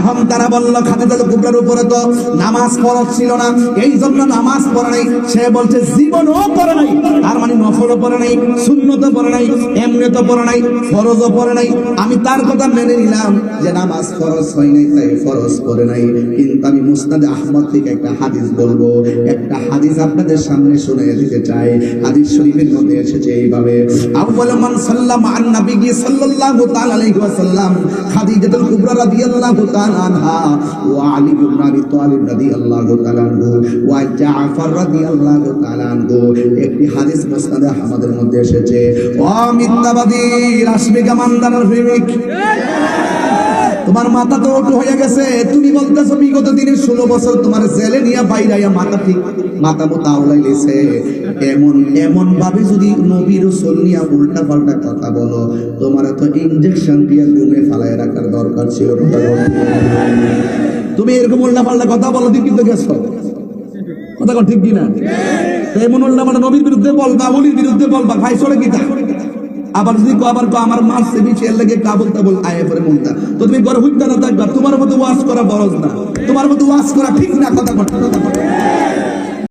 এখন তারা বলল খাদিজাতুল কুবরার উপরে তো নামাজ ফরজ ছিল না, এই জন্য নামাজ পড়ে নাই। সে বলছে জীবনও পড়ে নাই, তার মানে নফলও পড়ে নাই, সুন্নতও পড়ে নাই, এমনিতেও পড়ে নাই, ফরজও পড়ে নাই। আমি তার কথা মেনে নিলাম যে নামাজ ফরজ হয় নাই, তাই ফরজ পড়ে নাই। কিন্তু আমি মুসনাদে আহমদ থেকে একটা হাদিস বলবো, একটা হাদিস আপনাদের সামনে শুনে দিতে চাই। হাদিস শরীফের মধ্যে এসেছে এইভাবে, আউয়াল মান সাল্লামা আন নবী সাল্লাল্লাহু তাআলা আলাইহি ওয়াসাল্লাম খাদিজাতুল কুবরা রাদিয়াল্লাহু তাআলা আনহা ওয়া আলী ইবনে আবি তালিব রাদিয়াল্লাহু তাআলা আনহু ওয়া জাফর রাদিয়াল্লাহু তাআলা আনহু। একটি হাদিস মুসনাদে আহমদের মধ্যে এসেছে। ও মিথ্যাবাদী রাশমিকা মান্দানার প্রেমিক, তোমার মাথা তো ওটু হয়ে গেছে। তুমি বলতেছো বিগত দিনের 16 বছর তোমার জেলে নিয়ে বাইরাইয়া মাথা মতো আউলাইলেছে। এমন ভাবে যদি নবী রাসূল নিয়ে উল্টা পাল্টা কথা বলো, তোমার তো ইনজেকশন দিয়ে ঘুমে ফালায় রাখার দরকার ছিল। তুমি এরকম উল্টা পাল্টা কথা বলো, তুমি কিন্তু গেছো কথা ঠিক কিনা? এমন উল্টা পাল্টা নবীর বিরুদ্ধে বলবা, ওলির বিরুদ্ধে বলবা, ভাই চলে কি তা? আবার যদি আবার আমার মারছে বিছে লাগে কাবুল তাবুল আয়ে পরে মনটা, তো তুমি ঘরে হুইতা না থাকবা। তোমার মতো ওয়াজ করা বরজ না, তোমার মতো ওয়াজ করা ঠিক না। কথা